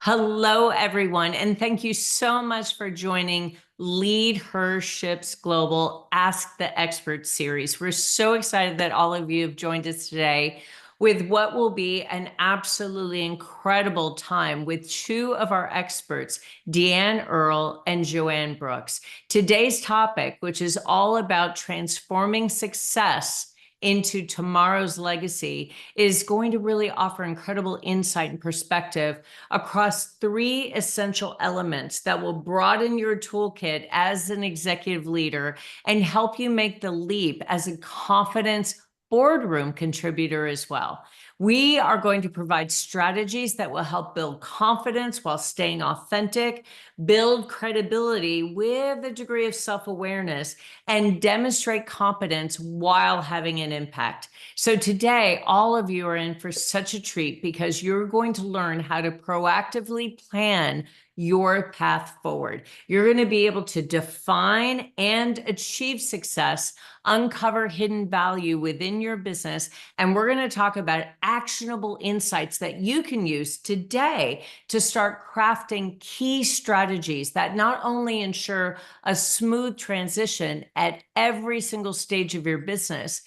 Hello, everyone, and thank you so much for joining Lead Her Ships Global Ask the Expert series. We're so excited that all of you have joined us today with what will be an absolutely incredible time with two of our experts, Deanne Earle and Joanne Brooks. Today's topic, which is all about transforming success into tomorrow's legacy, is going to really offer incredible insight and perspective across three essential elements that will broaden your toolkit as an executive leader and help you make the leap as a confidence boardroom contributor as well. We are going to provide strategies that will help build confidence while staying authentic, build credibility with a degree of self-awareness, and demonstrate competence while having an impact. So today, all of you are in for such a treat because you're going to learn how to proactively plan your path forward. You're going to be able to define and achieve success, uncover hidden value within your business, and we're going to talk about actionable insights that you can use today to start crafting key strategies that not only ensure a smooth transition at every single stage of your business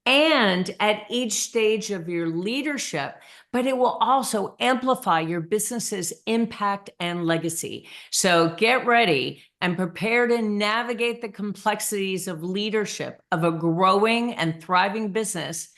and at each stage of your leadership, but it will also amplify your business's impact and legacy. So get ready and prepare to navigate the complexities of leadership of a growing and thriving business,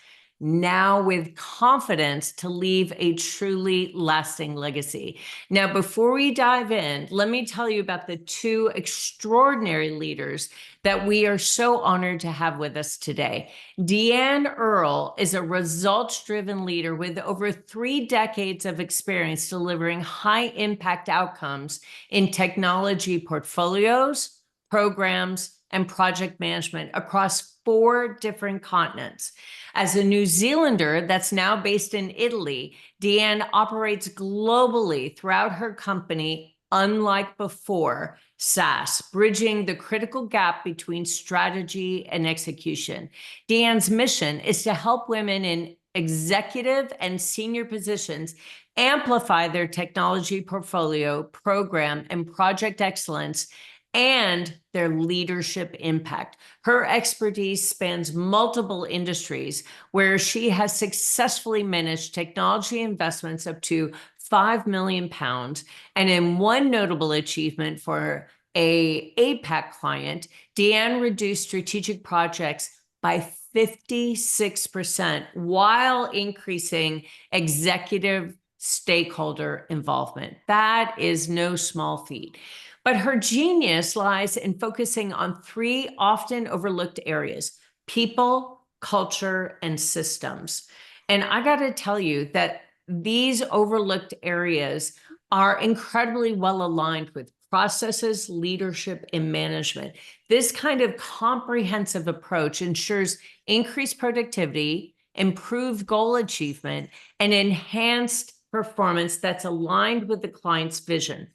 now with confidence to leave a truly lasting legacy. Now, before we dive in, let me tell you about the two extraordinary leaders that we are so honored to have with us today. Deanne Earle is a results-driven leader with over 3 decades of experience delivering high-impact outcomes in technology portfolios, programs, and project management across 4 different continents. As a New Zealander that's now based in Italy, Deanne operates globally throughout her company, unlike before, SAS, bridging the critical gap between strategy and execution. Deanne's mission is to help women in executive and senior positions amplify their technology portfolio, program, and project excellence and their leadership impact. Her expertise spans multiple industries where she has successfully managed technology investments up to £5 million. And in one notable achievement for an APAC client, Deanne reduced strategic projects by 56% while increasing executive stakeholder involvement. That is no small feat. But her genius lies in focusing on 3 often overlooked areas: people, culture, and systems. And I got to tell you that these overlooked areas are incredibly well aligned with processes, leadership, and management. This kind of comprehensive approach ensures increased productivity, improved goal achievement, and enhanced performance that's aligned with the client's vision.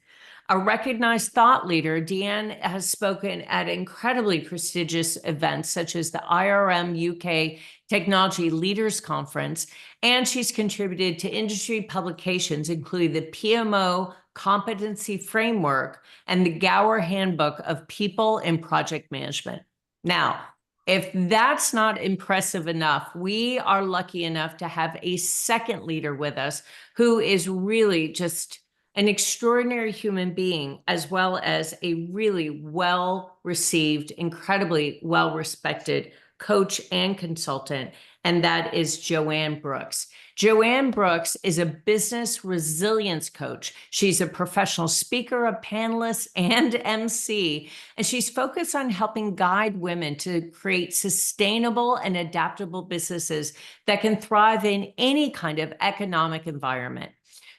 A recognized thought leader, Deanne has spoken at incredibly prestigious events such as the IRM UK Technology Leaders Conference, and she's contributed to industry publications, including the PMO Competency Framework and the Gower Handbook of People and Project Management. Now, if that's not impressive enough, we are lucky enough to have a second leader with us who is really just an extraordinary human being, as well as a really well-received, incredibly well-respected coach and consultant, and that is Joanne Brooks. Joanne Brooks is a business resilience coach. She's a professional speaker, a panelist, and MC, and she's focused on helping guide women to create sustainable and adaptable businesses that can thrive in any kind of economic environment.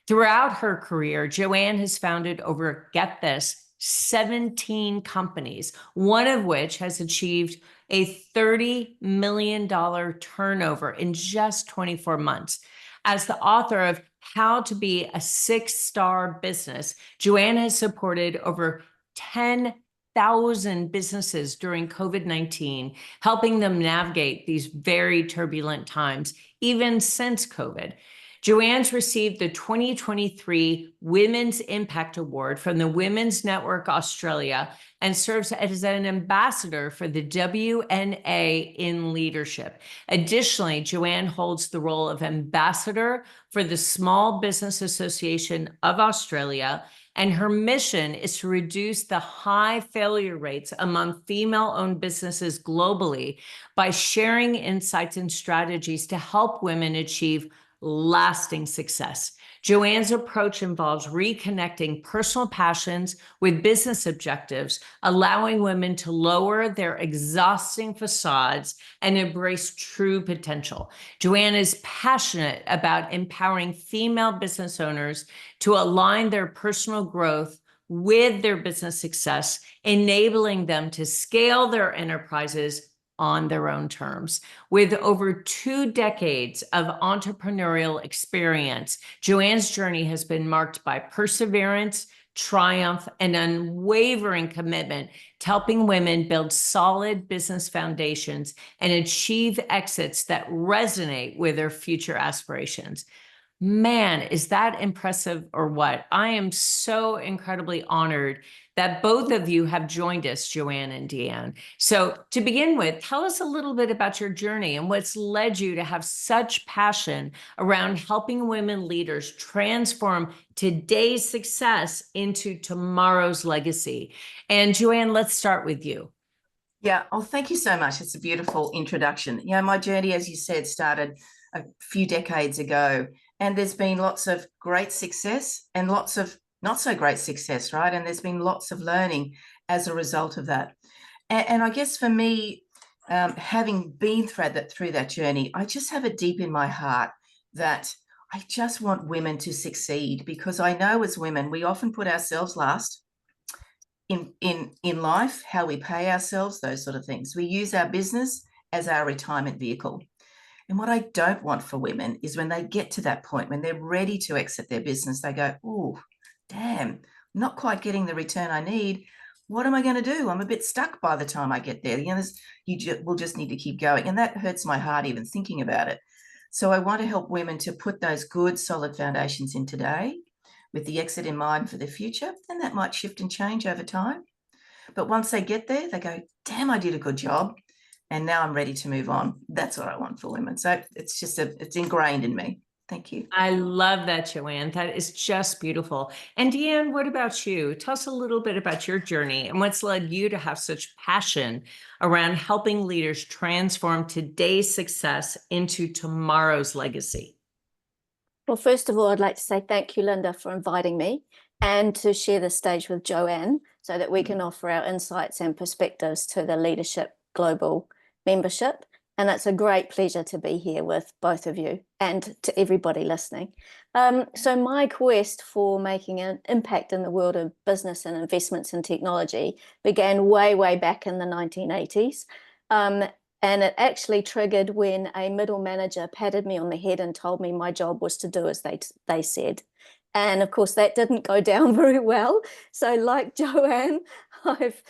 Throughout her career, Joanne has founded over, get this, 17 companies, one of which has achieved a $30 million turnover in just 24 months. As the author of How to Be a 6-Star Business, Joanne has supported over 10,000 businesses during COVID-19, helping them navigate these very turbulent times, even since COVID. Joanne's received the 2023 Women's Impact Award from the Women's Network Australia and serves as an ambassador for the WNA in leadership. Additionally, Joanne holds the role of ambassador for the Small Business Association of Australia, and her mission is to reduce the high failure rates among female-owned businesses globally by sharing insights and strategies to help women achieve lasting success. Joanne's approach involves reconnecting personal passions with business objectives, allowing women to lower their exhausting facades and embrace true potential. Joanne is passionate about empowering female business owners to align their personal growth with their business success, enabling them to scale their enterprises on their own terms. With over 2 decades of entrepreneurial experience, Joanne's journey has been marked by perseverance, triumph, and unwavering commitment to helping women build solid business foundations and achieve exits that resonate with their future aspirations. Man, is that impressive or what? I am so incredibly honored that both of you have joined us, Joanne and Deanne. So to begin with, tell us a little bit about your journey and what's led you to have such passion around helping women leaders transform today's success into tomorrow's legacy. And Joanne, let's start with you. Yeah, well, thank you so much. It's a beautiful introduction. You know, my journey, as you said, started a few decades ago, and there's been lots of great success and lots of not so great success, right? And there's been lots of learning as a result of that. And I guess for me, having been through that journey, I just have it deep in my heart that I just want women to succeed, because I know as women, we often put ourselves last in life, how we pay ourselves, those sort of things. We use our business as our retirement vehicle. And what I don't want for women is when they get to that point, when they're ready to exit their business, they go, oh, damn, I'm not quite getting the return I need. What am I going to do? I'm a bit stuck by the time I get there. You know, we'll just need to keep going. And that hurts my heart even thinking about it. So I want to help women to put those good, solid foundations in today with the exit in mind for the future. And that might shift and change over time. But once they get there, they go, damn, I did a good job. And now I'm ready to move on. That's what I want for women. So it's just it's ingrained in me. Thank you. I love that, Joanne. That is just beautiful. And Deanne, what about you? Tell us a little bit about your journey and what's led you to have such passion around helping leaders transform today's success into tomorrow's legacy. Well, first of all, I'd like to say thank you, Linda, for inviting me and to share the stage with Joanne so that we can offer our insights and perspectives to the Leadership Global membership. And it's a great pleasure to be here with both of you and to everybody listening. So my quest for making an impact in the world of business and investments in technology began way back in the 1980s. And it actually triggered when a middle manager patted me on the head and told me my job was to do as they said. And of course, that didn't go down very well. So like Joanne, I've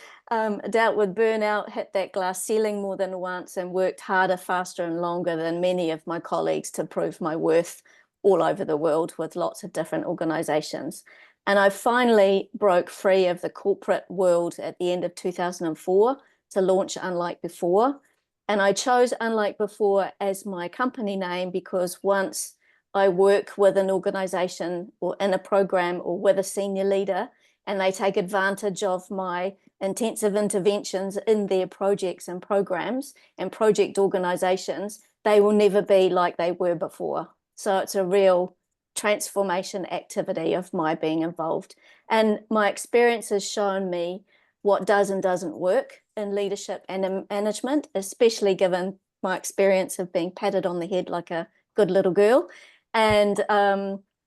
dealt with burnout, hit that glass ceiling more than once, and worked harder, faster, and longer than many of my colleagues to prove my worth all over the world with lots of different organizations. And I finally broke free of the corporate world at the end of 2004 to launch Unlike Before. And I chose Unlike Before as my company name because once I work with an organization or in a program or with a senior leader, and they take advantage of my intensive interventions in their projects and programs and project organizations, they will never be like they were before. So it's a real transformation activity of my being involved. And my experience has shown me what does and doesn't work in leadership and in management, especially given my experience of being patted on the head like a good little girl. And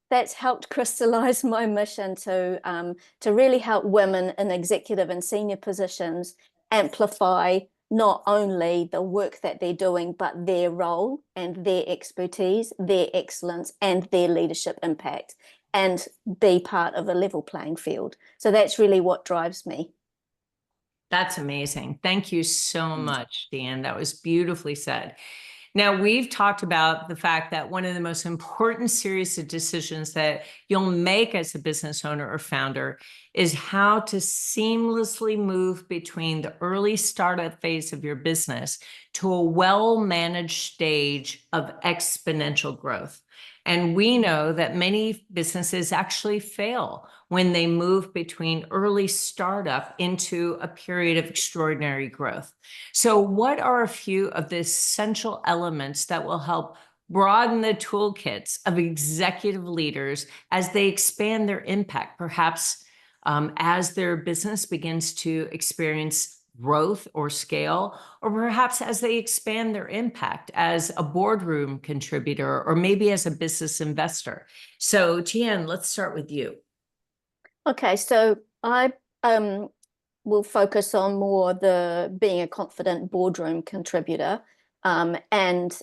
that's helped crystallize my mission to really help women in executive and senior positions amplify not only the work that they're doing, but their role and their expertise, their excellence, and their leadership impact, and be part of a level playing field. So that's really what drives me. That's amazing. Thank you so much, Dan. That was beautifully said. Now, we've talked about the fact that one of the most important series of decisions that you'll make as a business owner or founder is how to seamlessly move between the early startup phase of your business to a well-managed stage of exponential growth. And we know that many businesses actually fail when they move between early startup into a period of extraordinary growth. So what are a few of the essential elements that will help broaden the toolkits of executive leaders as they expand their impact, perhaps as their business begins to experience growth or scale, or perhaps as they expand their impact as a boardroom contributor or maybe as a business investor? So Tian, let's start with you. Okay, so I will focus on more the being a confident boardroom contributor, and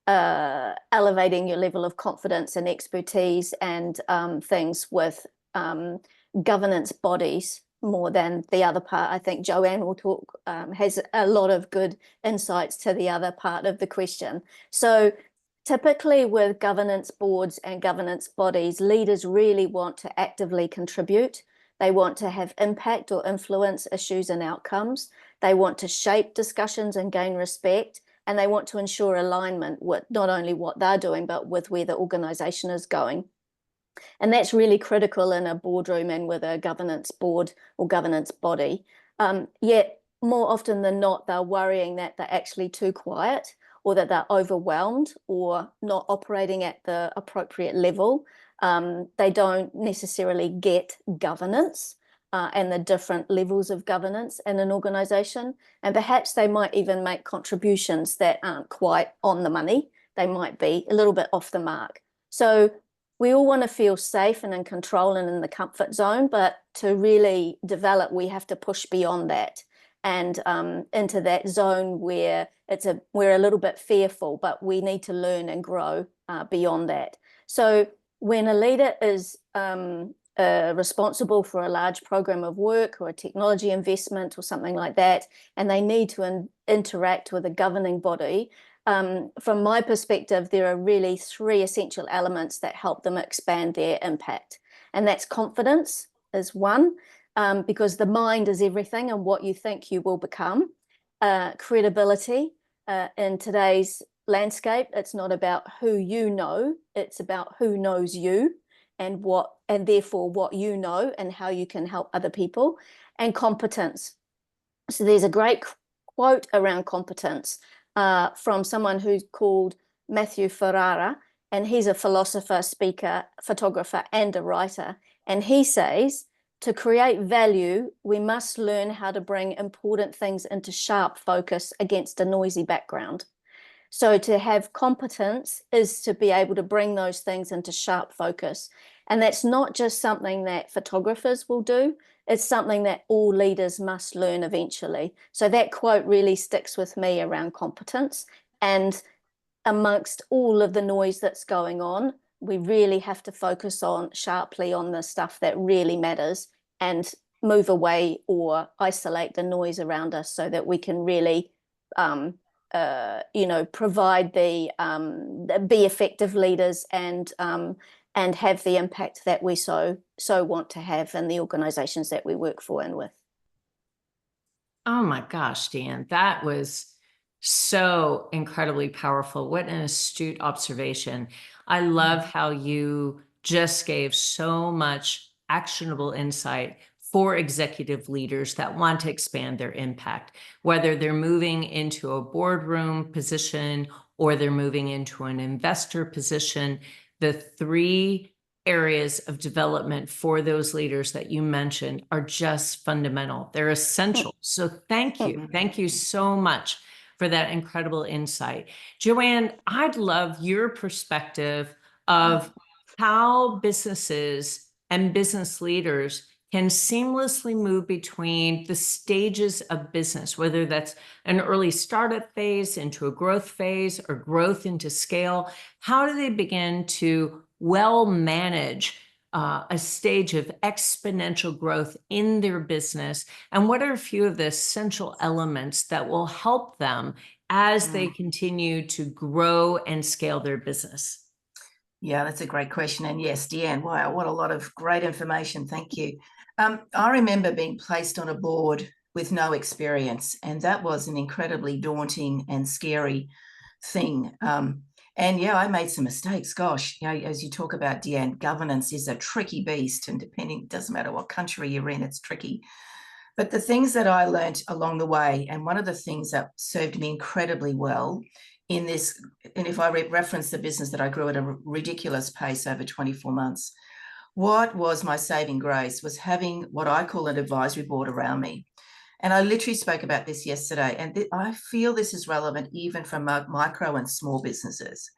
elevating your level of confidence and expertise and things with governance bodies more than the other part. I think Joanne will talk, has a lot of good insights to the other part of the question. So typically with governance boards and governance bodies, leaders really want to actively contribute. They want to have impact or influence issues and outcomes. They want to shape discussions and gain respect. And they want to ensure alignment with not only what they're doing, but with where the organization is going. And that's really critical in a boardroom and with a governance board or governance body. Yet more often than not, they're worrying that they're actually too quiet, or that they're overwhelmed or not operating at the appropriate level. They don't necessarily get governance and the different levels of governance in an organization. And perhaps they might even make contributions that aren't quite on the money. They might be a little bit off the mark. So we all want to feel safe and in control and in the comfort zone, but to really develop, we have to push beyond that and into that zone where we're a little bit fearful, but we need to learn and grow beyond that. So when a leader is responsible for a large program of work or a technology investment or something like that, and they need to interact with a governing body, from my perspective, there are really three essential elements that help them expand their impact. And that's confidence is one, because the mind is everything and what you think you will become. Credibility, in today's landscape, it's not about who you know, it's about who knows you and therefore what you know and how you can help other people. And competence. So there's a great quote around competence from someone who's called Matthew Ferrara, and he's a philosopher, speaker, photographer, and a writer. And he says, to create value, we must learn how to bring important things into sharp focus against a noisy background. So to have competence is to be able to bring those things into sharp focus. And that's not just something that photographers will do. It's something that all leaders must learn eventually. So that quote really sticks with me around competence. And amongst all of the noise that's going on, we really have to focus sharply on the stuff that really matters and move away or isolate the noise around us so that we can really provide be effective leaders and have the impact that we so want to have in the organizations that we work for and with. Oh my gosh, Dan, that was so incredibly powerful. What an astute observation. I love how you just gave so much actionable insight for executive leaders that want to expand their impact, whether they're moving into a boardroom position or they're moving into an investor position. The three areas of development for those leaders that you mentioned are just fundamental. They're essential. So thank you. Thank you so much for that incredible insight. Joanne, I'd love your perspective of how businesses and business leaders can seamlessly move between the stages of business, whether that's an early startup phase into a growth phase or growth into scale. How do they begin to well manage a stage of exponential growth in their business? And what are a few of the essential elements that will help them as they continue to grow and scale their business? Yeah, that's a great question. And yes, Deanne, wow, what a lot of great information. Thank you. I remember being placed on a board with no experience, and that was an incredibly daunting and scary thing. And yeah, I made some mistakes. Gosh, you know, as you talk about, Deanne, governance is a tricky beast, and depending, it doesn't matter what country you're in, it's tricky. But the things that I learned along the way, and one of the things that served me incredibly well in this, and if I reference the business that I grew at a ridiculous pace over 24 months, what was my saving grace was having what I call an advisory board around me. And I literally spoke about this yesterday, and I feel this is relevant even for micro and small businesses.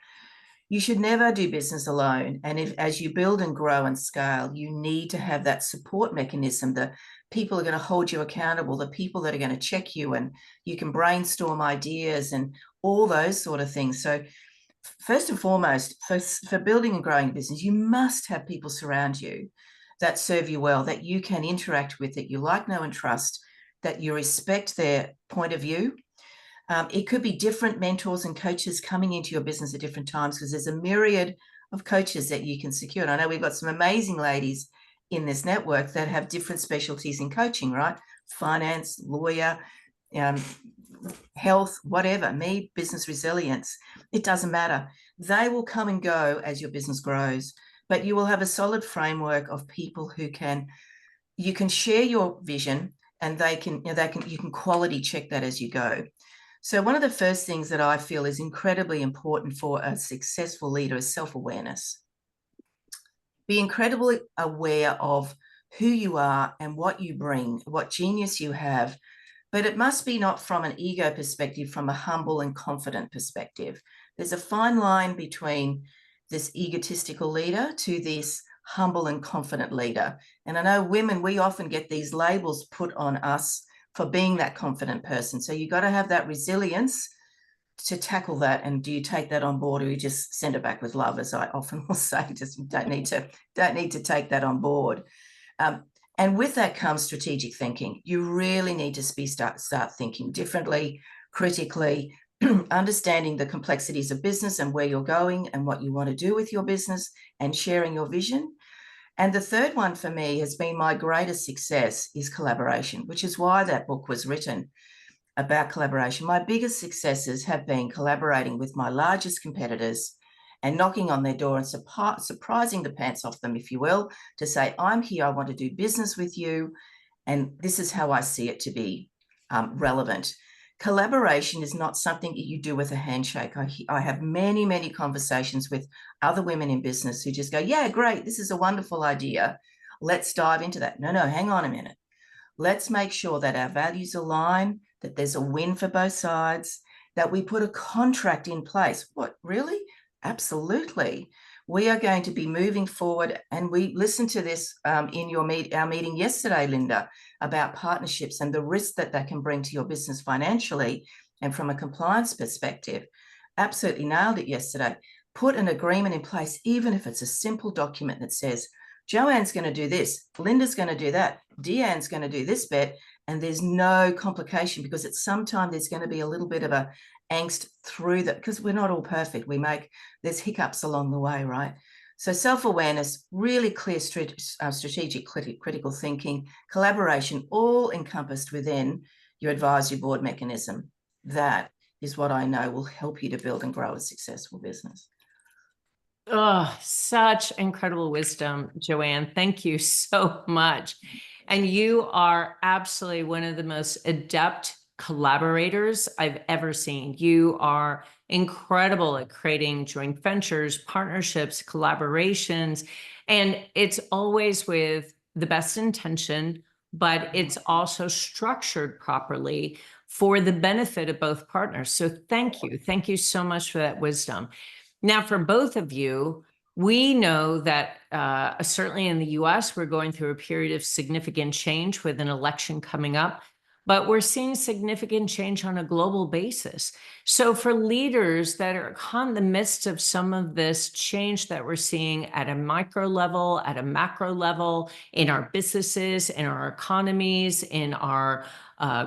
You should never do business alone. And as you build and grow and scale, you need to have that support mechanism. The people are going to hold you accountable, the people that are going to check you, and you can brainstorm ideas and all those sort of things. So first and foremost, for building and growing a business, you must have people surround you that serve you well, that you can interact with, that you like, know, and trust, that you respect their point of view. It could be different mentors and coaches coming into your business at different times, because there's a myriad of coaches that you can secure. And I know we've got some amazing ladies in this network that have different specialties in coaching, right? Finance, lawyer, health, whatever, me, business resilience. It doesn't matter. They will come and go as your business grows, but you will have a solid framework of people who you can share your vision, and you can quality check that as you go. So one of the first things that I feel is incredibly important for a successful leader is self-awareness. Be incredibly aware of who you are and what you bring, what genius you have, but it must be not from an ego perspective, from a humble and confident perspective. There's a fine line between this egotistical leader to this humble and confident leader. And I know women, we often get these labels put on us for being that confident person. So you got to have that resilience to tackle that. And do you take that on board, or you just send it back with love, as I often will say? Just don't need to take that on board. And with that comes strategic thinking. You really need to start thinking differently, critically, understanding the complexities of business and where you're going and what you want to do with your business, and sharing your vision. And the third one for me has been my greatest success is collaboration, which is why that book was written, about collaboration. My biggest successes have been collaborating with my largest competitors and knocking on their door and surprising the pants off them, if you will, to say, I'm here, I want to do business with you, and this is how I see it to be relevant. Collaboration is not something that you do with a handshake. I have many, many conversations with other women in business who just go, yeah, great, this is a wonderful idea. Let's dive into that. No, hang on a minute. Let's make sure that our values align, that there's a win for both sides, that we put a contract in place. What, really? Absolutely. We are going to be moving forward, and we listened to this in our meeting yesterday, Linda, about partnerships and the risk that can bring to your business financially and from a compliance perspective. Absolutely nailed it yesterday. Put an agreement in place, even if it's a simple document that says, Joanne's going to do this, Linda's going to do that, Deanne's going to do this bit, and there's no complication, because sometimes there's going to be a little bit of a angst through that, because we're not all perfect. There's hiccups along the way, right? So self-awareness, really clear strategic critical thinking, collaboration, all encompassed within your advisory board mechanism. That is what I know will help you to build and grow a successful business. Oh, such incredible wisdom, Joanne. Thank you so much. And you are absolutely one of the most adept collaborators I've ever seen. You are incredible at creating joint ventures, partnerships, collaborations, and it's always with the best intention, but it's also structured properly for the benefit of both partners. So thank you. Thank you so much for that wisdom. Now, for both of you, we know that certainly in the US, we're going through a period of significant change with an election coming up, but we're seeing significant change on a global basis. So for leaders that are in the midst of some of this change that we're seeing at a micro level, at a macro level, in our businesses, in our economies, in our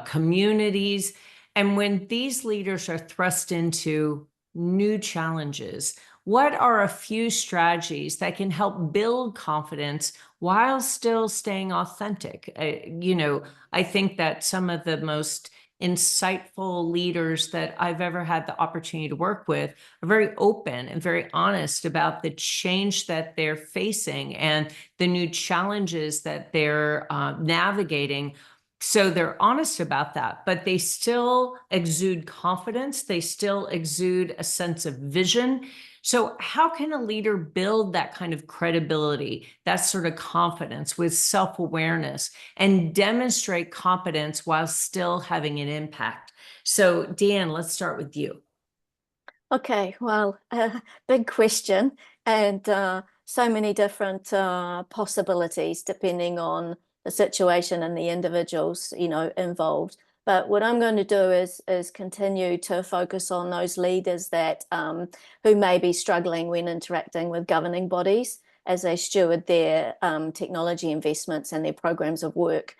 communities, And when these leaders are thrust into new challenges, what are a few strategies that can help build confidence while still staying authentic? I think that some of the most insightful leaders that I've ever had the opportunity to work with are very open and very honest about the change that they're facing and the new challenges that they're navigating. So they're honest about that, but they still exude confidence. They still exude a sense of vision. So how can a leader build that kind of credibility, that sort of confidence with self-awareness and demonstrate competence while still having an impact? So Deanne, let's start with you. Okay, well, big question, and so many different possibilities depending on the situation and the individuals, involved. But what I'm going to do is continue to focus on those leaders that who may be struggling when interacting with governing bodies as they steward their technology investments and their programs of work,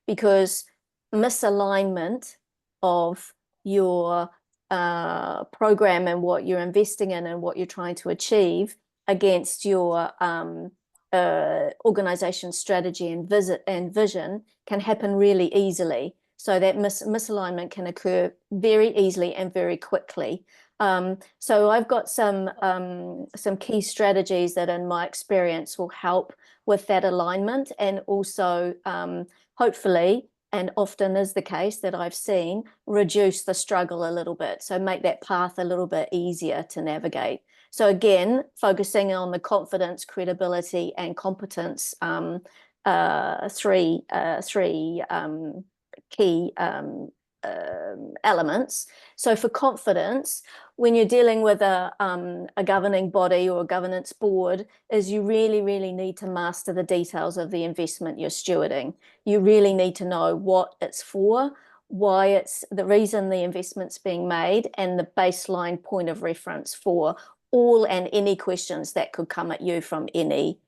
because misalignment of your program and what you're investing in and what you're trying to achieve against your organization strategy and vision can happen really easily. So that misalignment can occur very easily and very quickly. So I've got some key strategies that in my experience will help with that alignment, and also hopefully, and often is the case that I've seen, reduce the struggle a little bit. So make that path a little bit easier to navigate. So again, focusing on the confidence, credibility, and competence, three key elements. So for confidence, when you're dealing with a governing body or a governance board, is you really, really need to master the details of the investment you're stewarding. You really need to know what it's for, why it's the reason the investment's being made, and the baseline point of reference for all and any questions that could come at you from any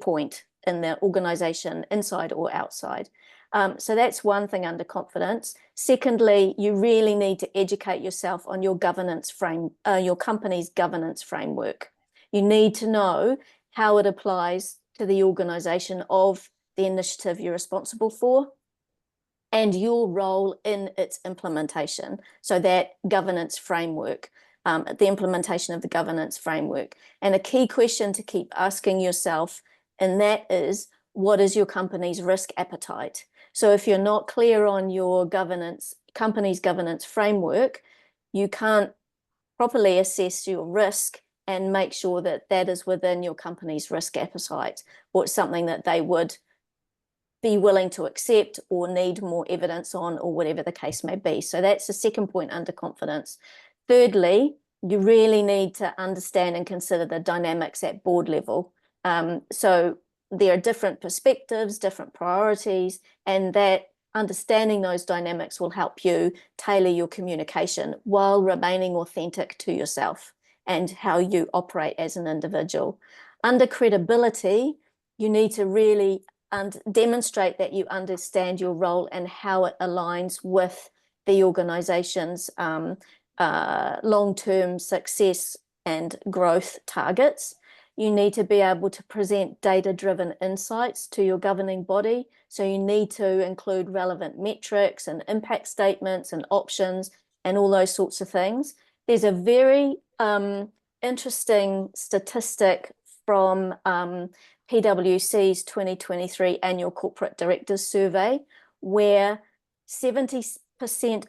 point in the organization, inside or outside. So that's one thing under confidence. Secondly, you really need to educate yourself on your governance your company's governance framework. You need to know how it applies to the organization of the initiative you're responsible for and your role in its implementation. So that governance framework, the implementation of the governance framework. And a key question to keep asking yourself, and that is, what is your company's risk appetite? So if you're not clear on your company's governance framework, you can't properly assess your risk and make sure that that is within your company's risk appetite, or it's something that they would be willing to accept or need more evidence on, or whatever the case may be. So that's the second point under confidence. Thirdly, you really need to understand and consider the dynamics at board level. So there are different perspectives, different priorities, and that understanding those dynamics will help you tailor your communication while remaining authentic to yourself and how you operate as an individual. Under credibility, you need to really demonstrate that you understand your role and how it aligns with the organization's long-term success and growth targets. You need to be able to present data-driven insights to your governing body. So you need to include relevant metrics and impact statements and options and all those sorts of things. There's a very interesting statistic from PwC's 2023 Annual Corporate Directors Survey, where 70%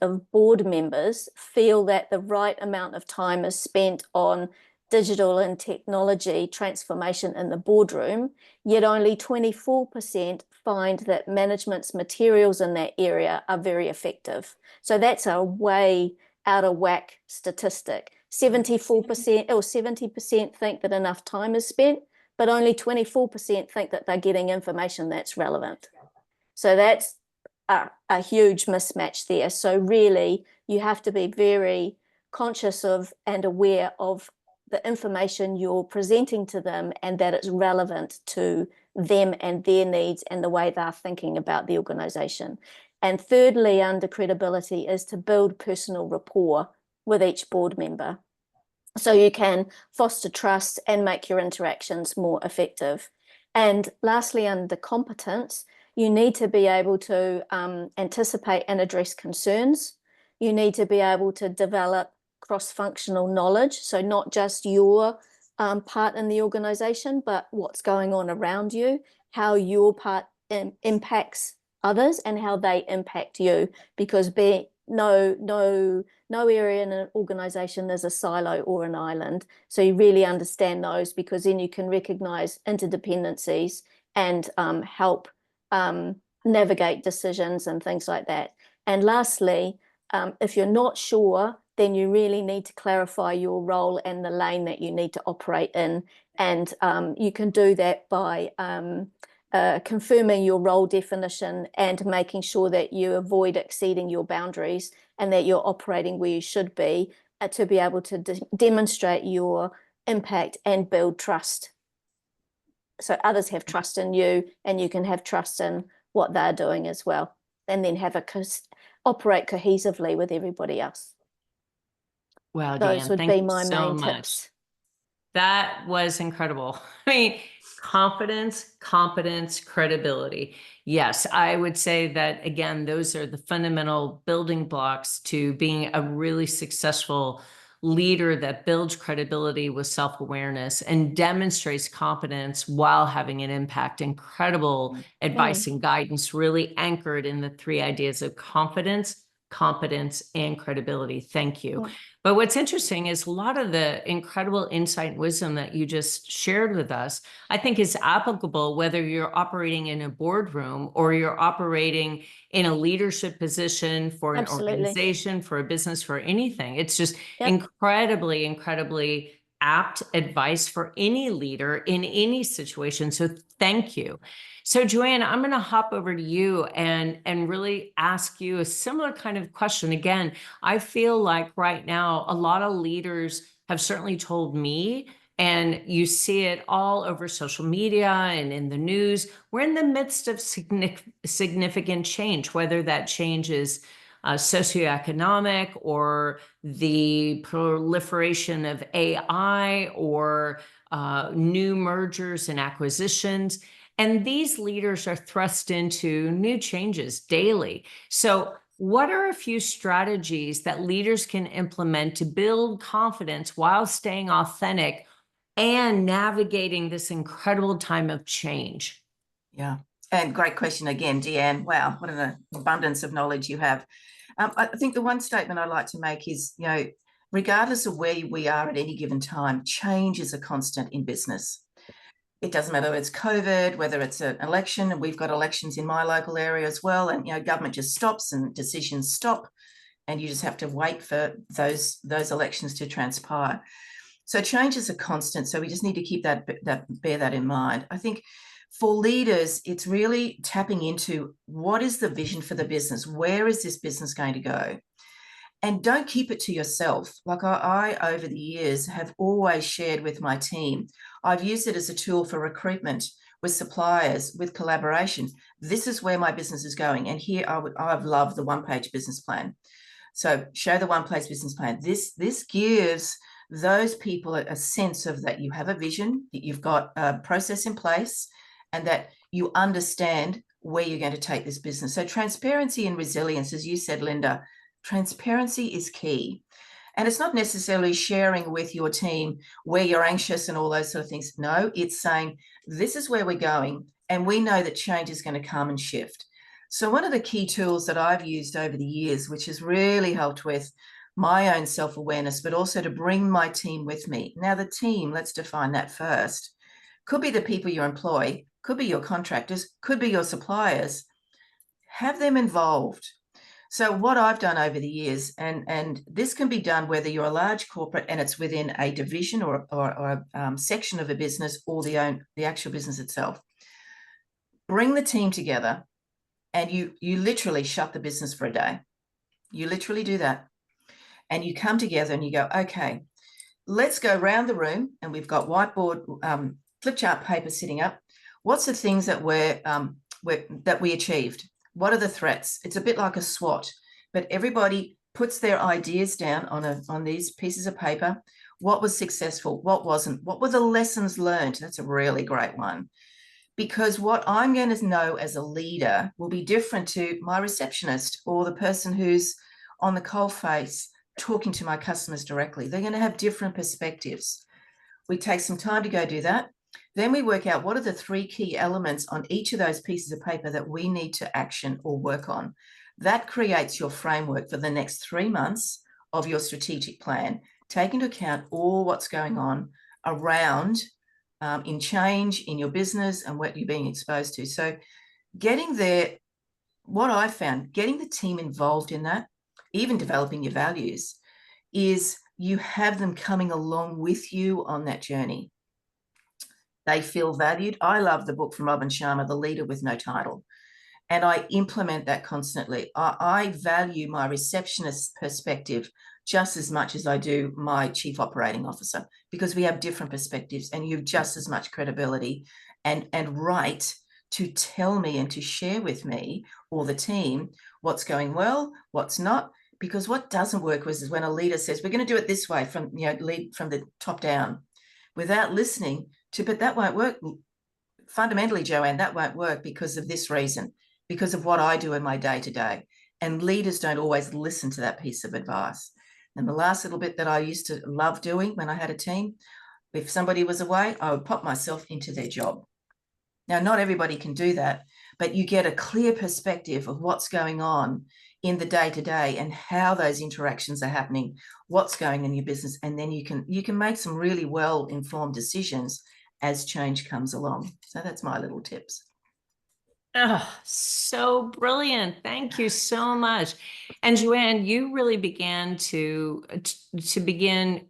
of board members feel that the right amount of time is spent on digital and technology transformation in the boardroom, yet only 24% find that management's materials in that area are very effective. So that's a way out of whack statistic. 74% or 70% think that enough time is spent, but only 24% think that they're getting information that's relevant. So that's a huge mismatch there. So really, you have to be very conscious of and aware of the information you're presenting to them, and that it's relevant to them and their needs and the way they're thinking about the organization. And thirdly, under credibility, is to build personal rapport with each board member, so you can foster trust and make your interactions more effective. And lastly, under competence, you need to be able to anticipate and address concerns. You need to be able to develop cross-functional knowledge, so not just your part in the organization, but what's going on around you, how your part impacts others and how they impact you, because no area in an organization is a silo or an island. So you really understand those, because then you can recognize interdependencies and help navigate decisions and things like that. And lastly, if you're not sure, then you really need to clarify your role and the lane that you need to operate in. And you can do that by confirming your role definition and making sure that you avoid exceeding your boundaries and that you're operating where you should be, to be able to demonstrate your impact and build trust. So others have trust in you and you can have trust in what they're doing as well, and then have operate cohesively with everybody else. Wow, Those Deanne, would thank be you my so main much. tips. That was incredible. I mean, confidence, competence, credibility. Yes, I would say that, again, those are the fundamental building blocks to being a really successful leader that builds credibility with self-awareness and demonstrates competence while having an impact. Incredible advice and guidance, really anchored in the 3 ideas of confidence, competence, and credibility. Thank you. Yeah. But what's interesting is a lot of the incredible insight and wisdom that you just shared with us, I think is applicable whether you're operating in a boardroom or you're operating in a leadership position for an Absolutely. organization, for a business, for anything. It's just Yep. incredibly, incredibly apt advice for any leader in any situation. So thank you. So Joanne, I'm going to hop over to you and really ask you a similar kind of question. Again, I feel like right now, a lot of leaders have certainly told me, and you see it all over social media and in the news, we're in the midst of significant change, whether that change is socioeconomic or the proliferation of AI or new mergers and acquisitions. And these leaders are thrust into new changes daily. So what are a few strategies that leaders can implement to build confidence while staying authentic and navigating this incredible time of change? Yeah, and great question again, Deanne. Wow, what an abundance of knowledge you have. I think the one statement I'd like to make is, regardless of where we are at any given time, change is a constant in business. It doesn't matter whether it's COVID, whether it's an election, and we've got elections in my local area as well, and government just stops and decisions stop, and you just have to wait for those elections to transpire. So change is a constant. So we just need to keep bear that in mind. I think for leaders, it's really tapping into what is the vision for the business? Where is this business going to go? And don't keep it to yourself. Like I over the years have always shared with my team. I've used it as a tool for recruitment with suppliers, with collaboration. This is where my business is going. And here I've loved the one-page business plan. So show the one-page business plan. This gives those people a sense of that you have a vision, that you've got a process in place, and that you understand where you're going to take this business. So transparency and resilience, as you said, Linda, transparency is key. And it's not necessarily sharing with your team where you're anxious and all those sort of things. No, it's saying, this is where we're going, and we know that change is going to come and shift. So one of the key tools that I've used over the years, which has really helped with my own self-awareness, but also to bring my team with me. Now, the team, let's define that first. Could be the people you employ, could be your contractors, could be your suppliers. Have them involved. So what I've done over the years, and this can be done whether you're a large corporate and it's within a division or a section of a business, or the actual business itself. Bring the team together, and you literally shut the business for a day. You literally do that. And you come together and you go, okay, let's go around the room, and we've got whiteboard, flip chart paper sitting up. What's the things that we achieved? What are the threats? It's a bit like a SWOT, but everybody puts their ideas down on these pieces of paper. What was successful? What wasn't? What were the lessons learned? That's a really great one. Because what I'm going to know as a leader will be different to my receptionist or the person who's on the coalface talking to my customers directly. They're going to have different perspectives. We take some time to go do that. Then we work out what are the 3 key elements on each of those pieces of paper that we need to action or work on. That creates your framework for the next 3 months of your strategic plan. Take into account all what's going on around in change in your business and what you're being exposed to. So getting there, what I found, getting the team involved in that, even developing your values, is you have them coming along with you on that journey. They feel valued. I love the book from Robin Sharma, The Leader with No Title. And I implement that constantly. I value my receptionist's perspective just as much as I do my chief operating officer, because we have different perspectives and you have just as much credibility and right to tell me and to share with me or the team what's going well, what's not. Because what doesn't work is when a leader says, we're going to do it this way from, lead from the top down, without listening to, but that won't work. Fundamentally, Joanne, that won't work because of this reason, because of what I do in my day-to-day. And leaders don't always listen to that piece of advice. And the last little bit that I used to love doing when I had a team, if somebody was away, I would pop myself into their job. Now, not everybody can do that, but you get a clear perspective of what's going on in the day-to-day and how those interactions are happening, what's going in your business, and then you can make some really well-informed decisions as change comes along. So that's my little tips. Oh, so brilliant. Thank you so much. And Joanne, you really began to begin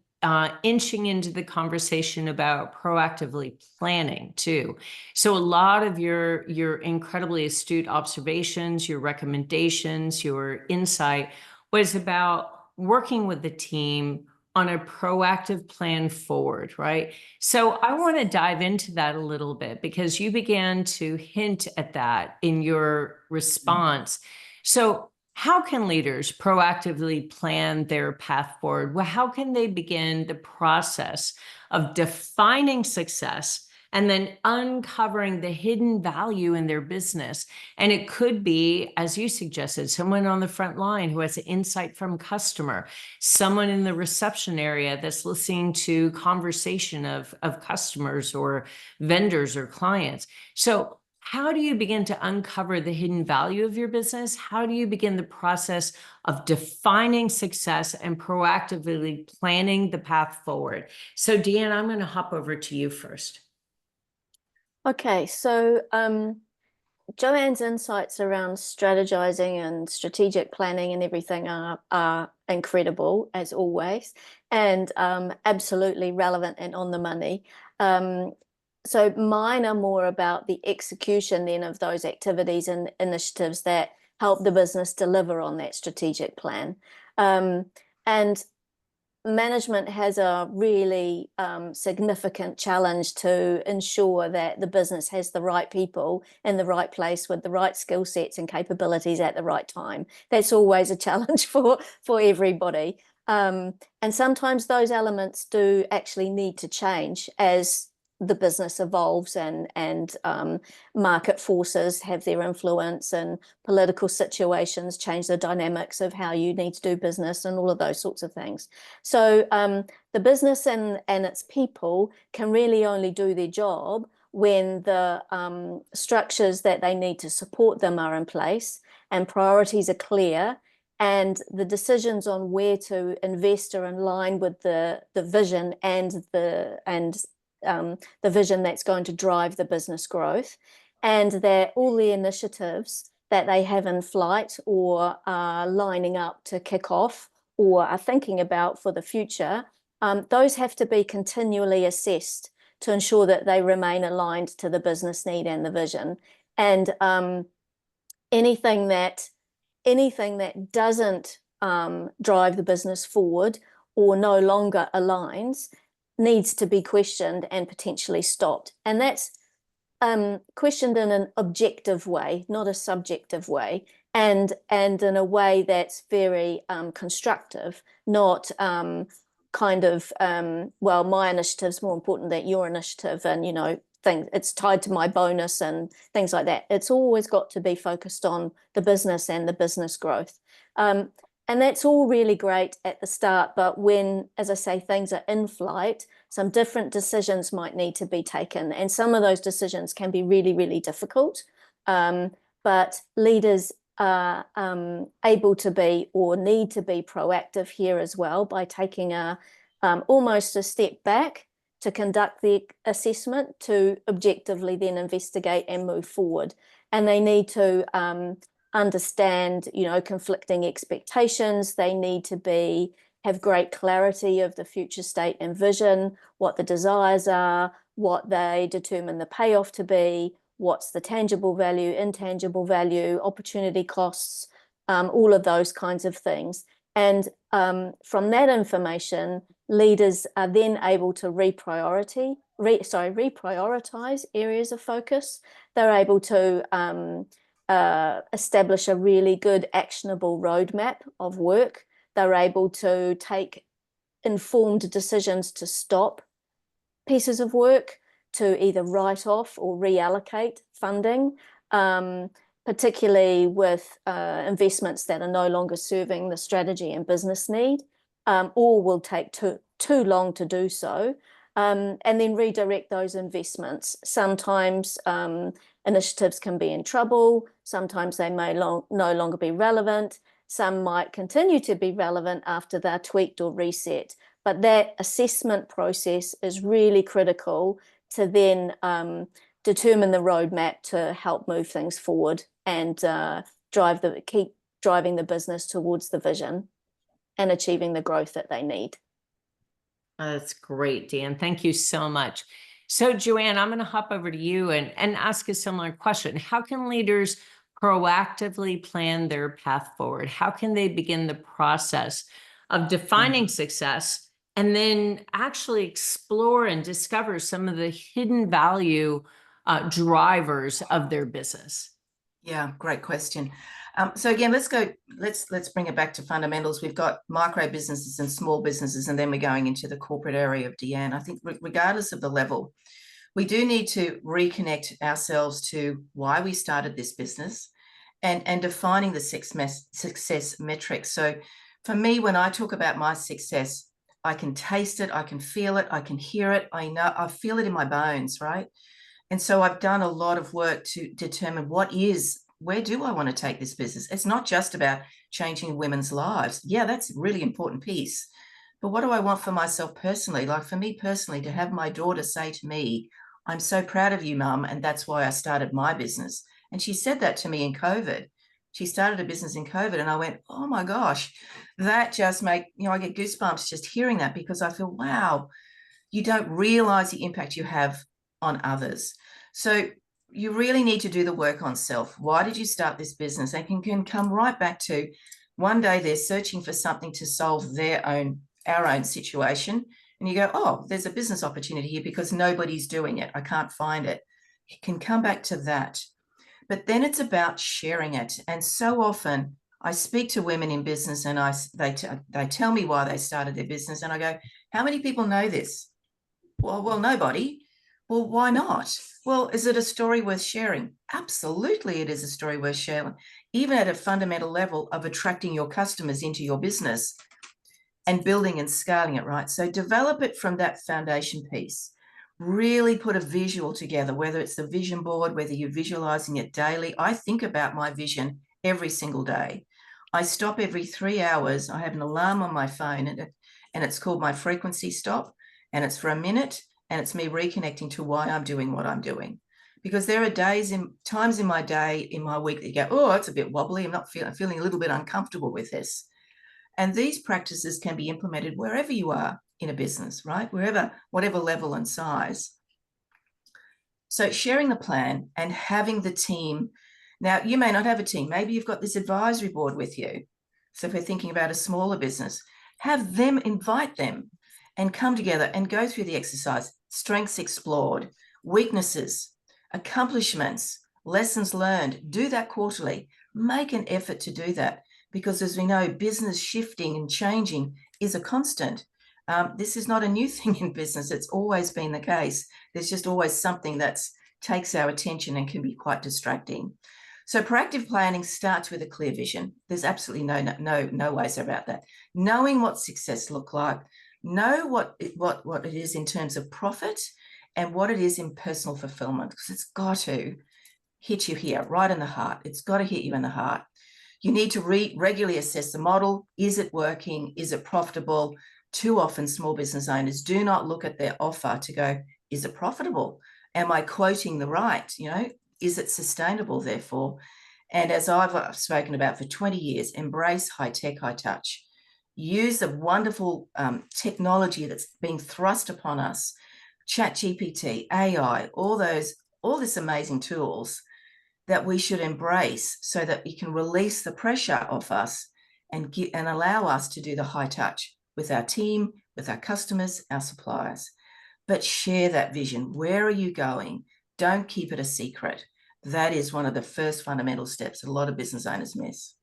inching into the conversation about proactively planning too. So a lot of your incredibly astute observations, your recommendations, your insight was about working with the team on a proactive plan forward, right? So I want to dive into that a little bit because you began to hint at that in your response. So how can leaders proactively plan their path forward? Well, how can they begin the process of defining success and then uncovering the hidden value in their business? And it could be, as you suggested, someone on the front line who has insight from customer, someone in the reception area that's listening to conversation of customers or vendors or clients. So how do you begin to uncover the hidden value of your business? How do you begin the process of defining success and proactively planning the path forward? So Deanne, I'm going to hop over to you first. Okay, so Joanne's insights around strategizing and strategic planning and everything are incredible, as always, and absolutely relevant and on the money. So mine are more about the execution then of those activities and initiatives that help the business deliver on that strategic plan. And management has a really significant challenge to ensure that the business has the right people in the right place with the right skill sets and capabilities at the right time. That's always a challenge for everybody. And sometimes those elements do actually need to change as the business evolves and market forces have their influence and political situations change the dynamics of how you need to do business and all of those sorts of things. So the business and its people can really only do their job when the structures that they need to support them are in place and priorities are clear and the decisions on where to invest are in line with the vision and the vision that's going to drive the business growth, and that all the initiatives that they have in flight or are lining up to kick off or are thinking about for the future, those have to be continually assessed to ensure that they remain aligned to the business need and the vision. And anything that doesn't drive the business forward or no longer aligns needs to be questioned and potentially stopped. And that's questioned in an objective way, not a subjective way, and in a way that's very constructive, not kind of well, my initiative's more important than your initiative, and you know, things it's tied to my bonus and things like that. It's always got to be focused on the business and the business growth. And that's all really great at the start, but when, as I say, things are in flight, some different decisions might need to be taken. And some of those decisions can be really, really difficult. But leaders are able to be or need to be proactive here as well by taking almost a step back to conduct the assessment, to objectively then investigate and move forward. And they need to understand, you know, conflicting expectations. They need to have great clarity of the future state and vision, what the desires are, what they determine the payoff to be, what's the tangible value, intangible value, opportunity costs, all of those kinds of things. And from that information, leaders are then able to reprioritize areas of focus. They're able to establish a really good actionable roadmap of work. They're able to take informed decisions to stop pieces of work, to either write off or reallocate funding, particularly with investments that are no longer serving the strategy and business need, or will take too long to do so, and then redirect those investments. Sometimes initiatives can be in trouble, sometimes they may no longer be relevant, some might continue to be relevant after they're tweaked or reset. But that assessment process is really critical to then determine the roadmap to help move things forward and keep driving the business towards the vision and achieving the growth that they need. That's great, Dan. Thank you so much. So Joanne, I'm going to hop over to you and ask a similar question. How can leaders proactively plan their path forward? How can they begin the process of defining success and then actually explore and discover some of the hidden value drivers of their business? Yeah, great question. So again, let's bring it back to fundamentals. We've got micro businesses and small businesses, and then we're going into the corporate area of Deanne. I think regardless of the level, we do need to reconnect ourselves to why we started this business and defining the success metrics. So for me, when I talk about my success, I can taste it, I can feel it, I can hear it, I feel it in my bones, right? And so I've done a lot of work to determine where do I want to take this business? It's not just about changing women's lives. Yeah, that's a really important piece. But what do I want for myself personally? Like for me personally, to have my daughter say to me, I'm so proud of you, Mum, and that's why I started my business. And she said that to me in COVID. She started a business in COVID, and I went, oh my gosh, that just I get goosebumps just hearing that, because I feel, wow, you don't realize the impact you have on others. So you really need to do the work on self. Why did you start this business? They can come right back to one day they're searching for something to solve our own situation. And you go, oh, there's a business opportunity here because nobody's doing it. I can't find it. You can come back to that. But then it's about sharing it. And so often I speak to women in business and they tell me why they started their business. And I go, how many people know this? Well, nobody. Well, why not? Well, is it a story worth sharing? Absolutely, it is a story worth sharing, even at a fundamental level of attracting your customers into your business and building and scaling it, right? So develop it from that foundation piece. Really put a visual together, whether it's the vision board, whether you're visualizing it daily. I think about my vision every single day. I stop every 3 hours. I have an alarm on my phone, and it's called my frequency stop, and it's for a minute. And it's me reconnecting to why I'm doing what I'm doing. Because there are times in my day, in my week that you go, oh, it's a bit wobbly. I'm feeling a little bit uncomfortable with this. And these practices can be implemented wherever you are in a business, right? Whatever level and size. So sharing the plan and having the team. Now, you may not have a team. Maybe you've got this advisory board with you. So if we're thinking about a smaller business, have them, invite them and come together and go through the exercise. Strengths explored, weaknesses, accomplishments, lessons learned. Do that quarterly. Make an effort to do that, because as we know, business shifting and changing is a constant. This is not a new thing in business. It's always been the case. There's just always something that takes our attention and can be quite distracting. So proactive planning starts with a clear vision. There's absolutely no ways about that. Knowing what success look like, know what it is in terms of profit and what it is in personal fulfillment, because it's got to hit you here, right in the heart. It's got to hit you in the heart. You need to regularly assess the model. Is it working? Is it profitable? Too often, small business owners do not look at their offer to go, is it profitable? Am I quoting the right? Is it sustainable, therefore? And as I've spoken about for 20 years, embrace high tech, high touch. Use the wonderful technology that's being thrust upon us, ChatGPT, AI, all these amazing tools that we should embrace, so that we can release the pressure off us and allow us to do the high touch with our team, with our customers, our suppliers. But share that vision. Where are you going? Don't keep it a secret. That is one of the first fundamental steps that a lot of business owners miss.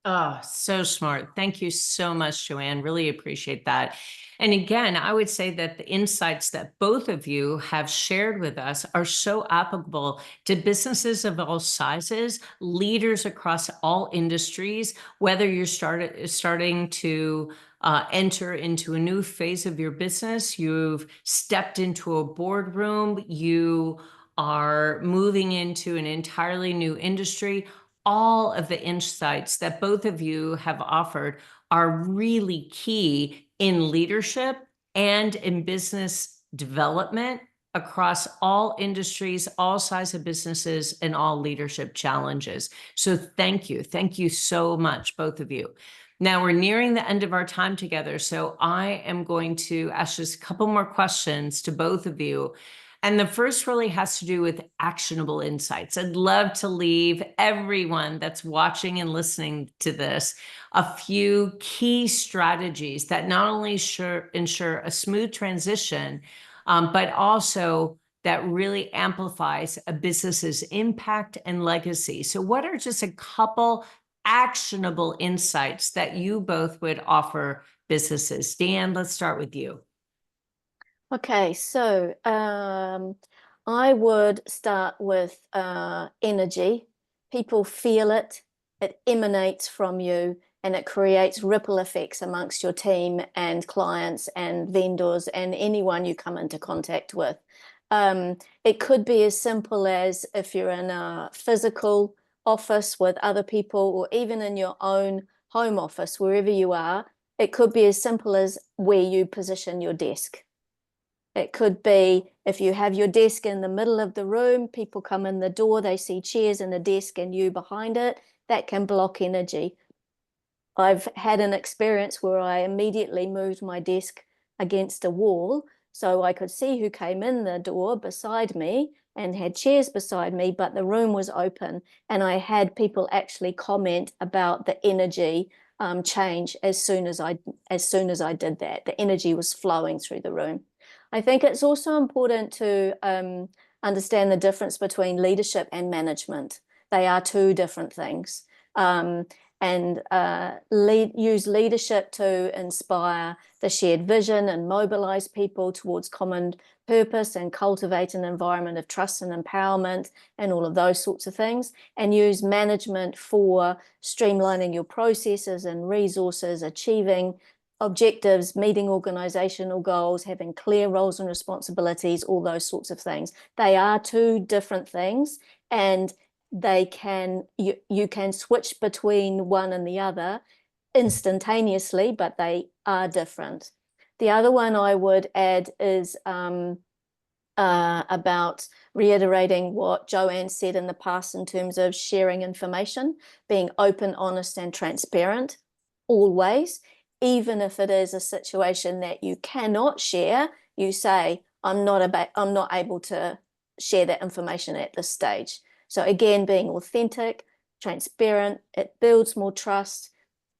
Oh, so smart. Thank you so much, Joanne. Really appreciate that. And again, I would say that the insights that both of you have shared with us are so applicable to businesses of all sizes, leaders across all industries, whether you're starting to enter into a new phase of your business, you've stepped into a boardroom, you are moving into an entirely new industry. All of the insights that both of you have offered are really key in leadership and in business development across all industries, all sizes of businesses, and all leadership challenges. So thank you. Thank you so much, both of you. Now we're nearing the end of our time together, so I am going to ask just a couple more questions to both of you. And the first really has to do with actionable insights. I'd love to leave everyone that's watching and listening to this a few key strategies that not only ensure a smooth transition, but also that really amplifies a business's impact and legacy. So what are just a couple actionable insights that you both would offer businesses? Dan, let's start with you. Okay, so I would start with energy. People feel it, it emanates from you, and it creates ripple effects amongst your team and clients and vendors and anyone you come into contact with. It could be as simple as, if you're in a physical office with other people, or even in your own home office, wherever you are, it could be as simple as where you position your desk. It could be if you have your desk in the middle of the room, people come in the door, they see chairs and a desk and you behind it, that can block energy. I've had an experience where I immediately moved my desk against a wall so I could see who came in the door beside me and had chairs beside me, but the room was open, and I had people actually comment about the energy change as soon as I did that. The energy was flowing through the room. I think it's also important to understand the difference between leadership and management. They are two different things. Use leadership to inspire the shared vision and mobilize people towards common purpose and cultivate an environment of trust and empowerment and all of those sorts of things. And use management for streamlining your processes and resources, achieving objectives, meeting organizational goals, having clear roles and responsibilities, all those sorts of things. They are two different things, and you can switch between one and the other instantaneously, but they are different. The other one I would add is about reiterating what Joanne said in the past in terms of sharing information, being open, honest, and transparent always. Even if it is a situation that you cannot share, you say, I'm not able to share that information at this stage. So again, being authentic, transparent, it builds more trust.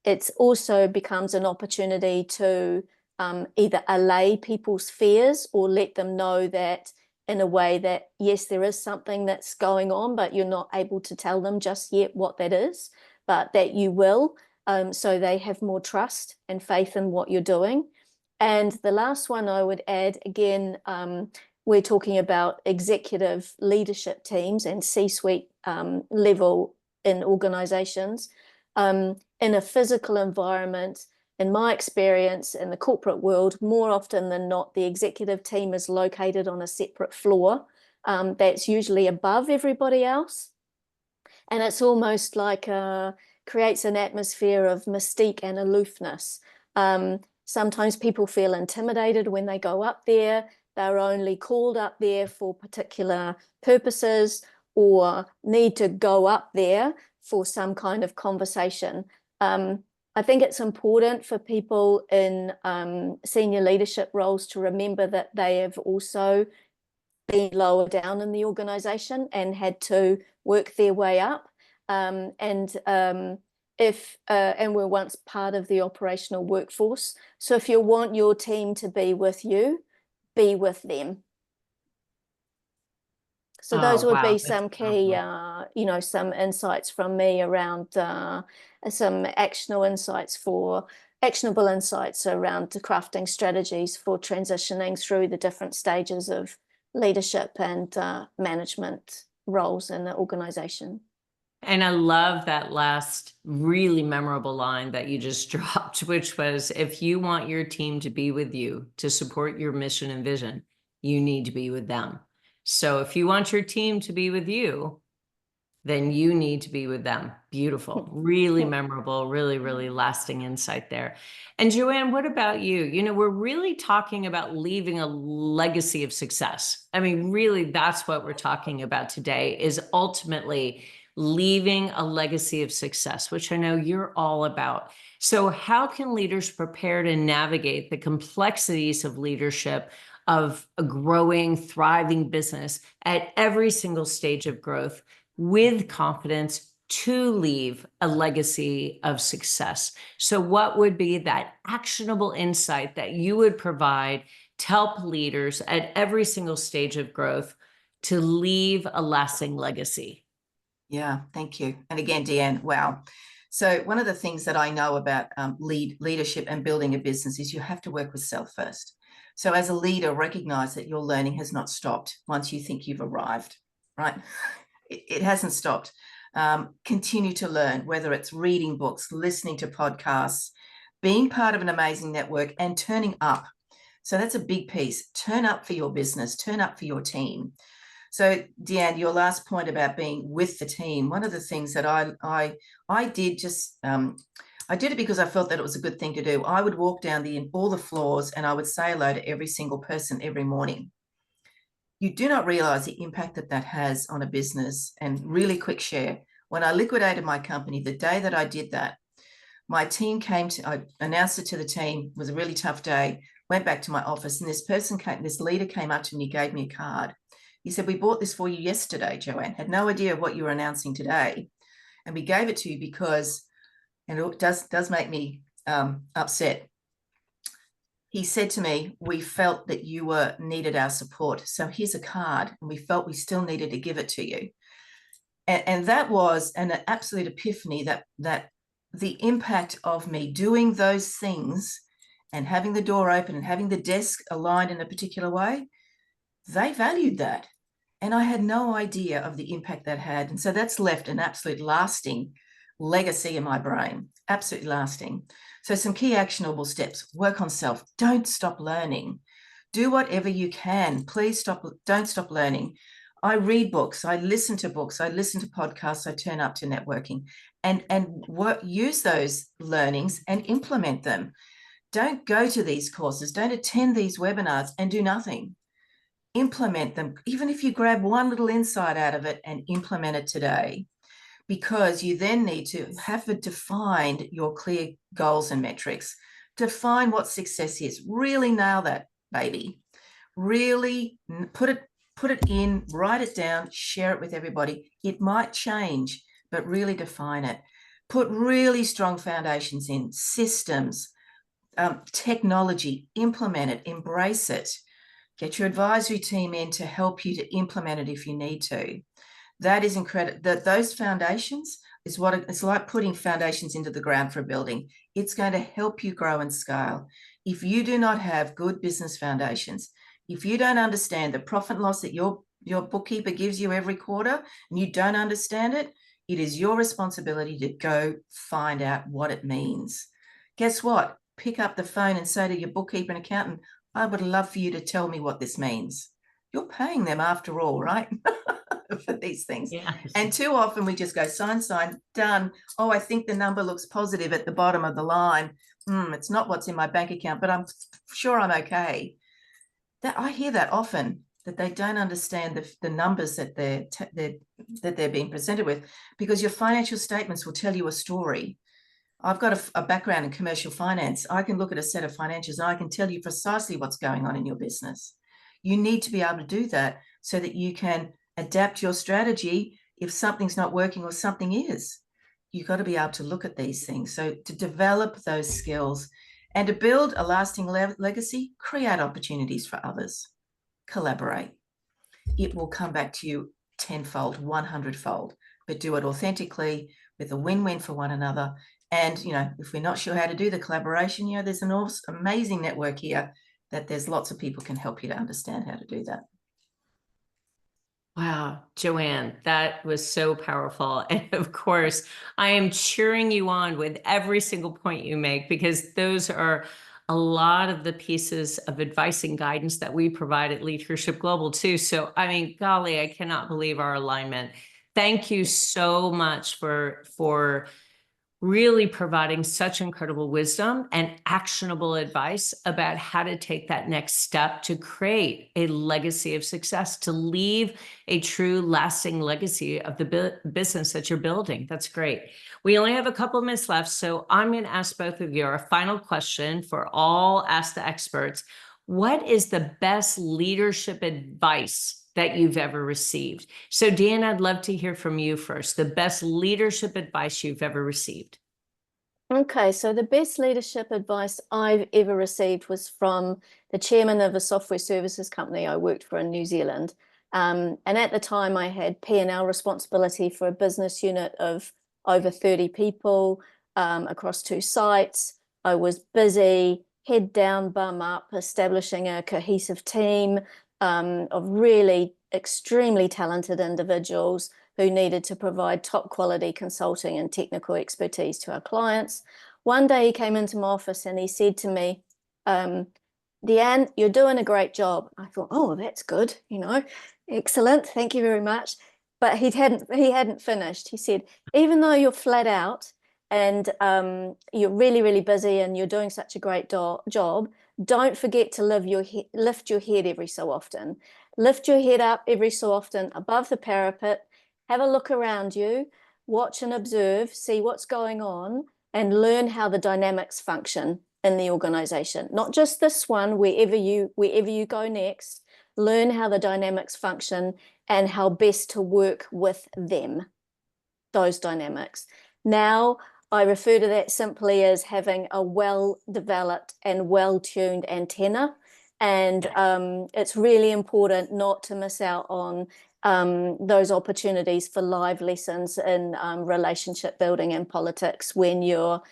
It also becomes an opportunity to either allay people's fears or let them know that in a way that, yes, there is something that's going on, but you're not able to tell them just yet what that is, but that you will, so they have more trust and faith in what you're doing. And the last one I would add, again, we're talking about executive leadership teams and C-suite level in organizations. In a physical environment, in my experience in the corporate world, more often than not, the executive team is located on a separate floor that's usually above everybody else. And it's almost like creates an atmosphere of mystique and aloofness. Sometimes people feel intimidated when they go up there. They're only called up there for particular purposes or need to go up there for some kind of conversation. I think it's important for people in senior leadership roles to remember that they have also been lower down in the organization and had to work their way up. And we're once part of the operational workforce. So if you want your team to be with you, be with them. So those would be some key, some insights from me around some actionable insights around crafting strategies for transitioning through the different stages of leadership and management roles in the organization. And I love that last really memorable line that you just dropped, which was, if you want your team to be with you, to support your mission and vision, you need to be with them. So if you want your team to be with you, then you need to be with them. Beautiful, really memorable, really, really lasting insight there. And Joanne, what about you? You know, we're really talking about leaving a legacy of success. I mean, really, that's what we're talking about today, is ultimately leaving a legacy of success, which I know you're all about. So how can leaders prepare to navigate the complexities of leadership, of a growing, thriving business at every single stage of growth with confidence to leave a legacy of success? So what would be that actionable insight that you would provide to help leaders at every single stage of growth to leave a lasting legacy? Yeah, thank you. And again, Deanne, wow. So one of the things that I know about leadership and building a business is you have to work with self first. So as a leader, recognize that your learning has not stopped once you think you've arrived, right? It hasn't stopped. Continue to learn, whether it's reading books, listening to podcasts, being part of an amazing network, and turning up. So that's a big piece. Turn up for your business, turn up for your team. So Deanne, your last point about being with the team, one of the things that I did just, I did it because I felt that it was a good thing to do. I would walk down all the floors and I would say hello to every single person every morning. You do not realize the impact that that has on a business. And really quick share, when I liquidated my company, the day that I did that, my team I announced it to the team. It was a really tough day, went back to my office, and this leader came up to me, gave me a card. He said, "We bought this for you yesterday, Joanne. Had no idea what you were announcing today. And we gave it to you because," and it does make me upset. He said to me, "We felt that you needed our support. So here's a card." And we felt we still needed to give it to you. And that was an absolute epiphany that the impact of me doing those things and having the door open and having the desk aligned in a particular way, they valued that. And I had no idea of the impact that had. And so that's left an absolute lasting legacy in my brain, absolutely lasting. So some key actionable steps: work on self. Don't stop learning. Do whatever you can. Please don't stop learning. I read books, I listen to books, I listen to podcasts, I turn up to networking and use those learnings and implement them. Don't go to these courses, don't attend these webinars and do nothing. Implement them, even if you grab one little insight out of it and implement it today, because you then need to have defined your clear goals and metrics. Define what success is. Really nail that, baby. Really put it in, write it down, share it with everybody. It might change, but really define it. Put really strong foundations in, systems, technology, implement it, embrace it. Get your advisory team in to help you to implement it if you need to. That is incredible. Those foundations is what it's like, putting foundations into the ground for a building. It's going to help you grow and scale. If you do not have good business foundations, if you don't understand the profit and loss that your bookkeeper gives you every quarter and you don't understand it, it is your responsibility to go find out what it means. Guess what? Pick up the phone and say to your bookkeeper and accountant, I would love for you to tell me what this means. You're paying them after all, right? For these things. Yes. And too often we just go sign, done. Oh, I think the number looks positive at the bottom of the line. It's not what's in my bank account, but I'm sure I'm okay. That I hear that often, that they don't understand the numbers that they're being presented with, because your financial statements will tell you a story. I've got a background in commercial finance. I can look at a set of financials and I can tell you precisely what's going on in your business. You need to be able to do that so that you can adapt your strategy if something's not working or something is. You've got to be able to look at these things. So to develop those skills and to build a lasting legacy, create opportunities for others. Collaborate. It will come back to you tenfold, 100-fold, but do it authentically with a win-win for one another. And, if we're not sure how to do the collaboration, there's an amazing network here that there's lots of people can help you to understand how to do that. Wow, Joanne, that was so powerful. And of course, I am cheering you on with every single point you make, because those are a lot of the pieces of advice and guidance that we provide at Leadership Global too. So, I mean, golly, I cannot believe our alignment. Thank you so much for really providing such incredible wisdom and actionable advice about how to take that next step to create a legacy of success, to leave a true lasting legacy of the business that you're building. That's great. We only have a couple of minutes left, so I'm going to ask both of you our final question for all Ask the Experts. What is the best leadership advice that you've ever received? So Dan, I'd love to hear from you first. The best leadership advice you've ever received. Okay, so the best leadership advice I've ever received was from the chairman of a software services company I worked for in New Zealand. And at the time I had P&L responsibility for a business unit of over 30 people across 2 sites. I was busy, head down, bum up, establishing a cohesive team of really extremely talented individuals who needed to provide top quality consulting and technical expertise to our clients. One day he came into my office and he said to me, Deanne, you're doing a great job. I thought, oh, that's good, excellent, thank you very much. But he hadn't finished. He said, even though you're flat out and you're really, really busy and you're doing such a great job, don't forget to lift your head every so often. Lift your head up every so often above the parapet. Have a look around you, watch and observe, see what's going on, and learn how the dynamics function in the organization. Not just this one, wherever you go next, learn how the dynamics function and how best to work with them, those dynamics. Now, I refer to that simply as having a well-developed and well-tuned antenna. And it's really important not to miss out on those opportunities for live lessons in relationship building and politics when you're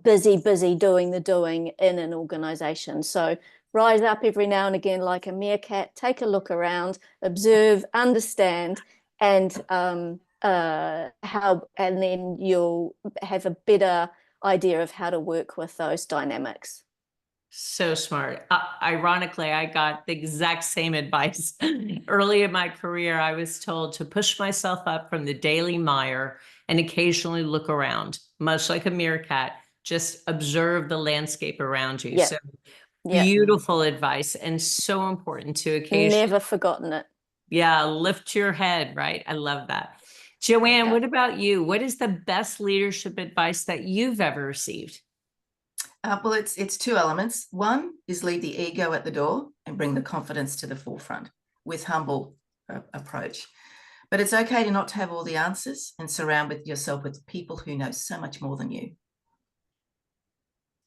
busy doing the doing in an organization. So rise up every now and again like a meerkat, take a look around, observe, understand, and then you'll have a better idea of how to work with those dynamics. So smart. Ironically, I got the exact same advice. Early in my career, I was told to push myself up from the daily mire and occasionally look around, much like a meerkat, just observe the landscape around you. Yep. So Yep. beautiful advice, and so important to occasionally. Never forgotten it. Yeah, lift your head, right? I love that. Joanne, Yeah. what about you? What is the best leadership advice that you've ever received? Well, it's 2 elements. One is leave the ego at the door and bring the confidence to the forefront with humble approach. But it's okay to not have all the answers and surround yourself with people who know so much more than you.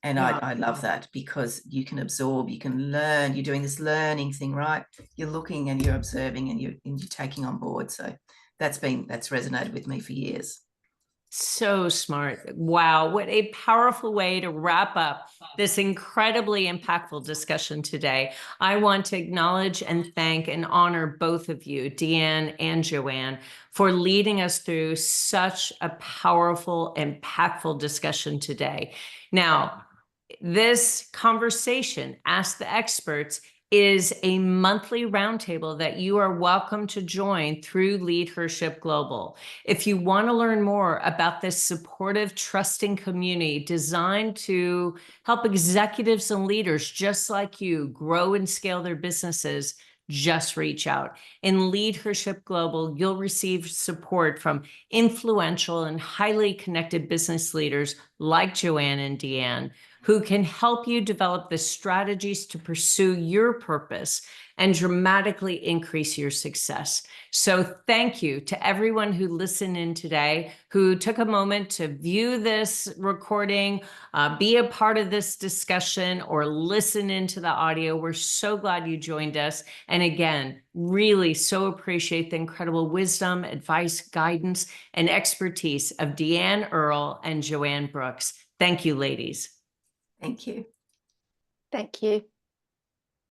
And Yeah. I love that, because you can absorb, you can learn, you're doing this learning thing, right? You're looking and you're observing and you're taking on board. So that's resonated with me for years. So smart. Wow. What a powerful way to wrap up this incredibly impactful discussion today. I want to acknowledge and thank and honor both of you, Deanne and Joanne, for leading us through such a powerful, impactful discussion today. Now, this conversation, Ask the Experts, is a monthly roundtable that you are welcome to join through Leadership Global. If you want to learn more about this supportive, trusting community designed to help executives and leaders just like you grow and scale their businesses, just reach out. In Leadership Global, you'll receive support from influential and highly connected business leaders like Joanne and Deanne, who can help you develop the strategies to pursue your purpose and dramatically increase your success. So thank you to everyone who listened in today, who took a moment to view this recording, be a part of this discussion, or listen into the audio. We're so glad you joined us. And again, really so appreciate the incredible wisdom, advice, guidance, and expertise of Deanne Earle and Joanne Brooks. Thank you, ladies. Thank you. Thank you.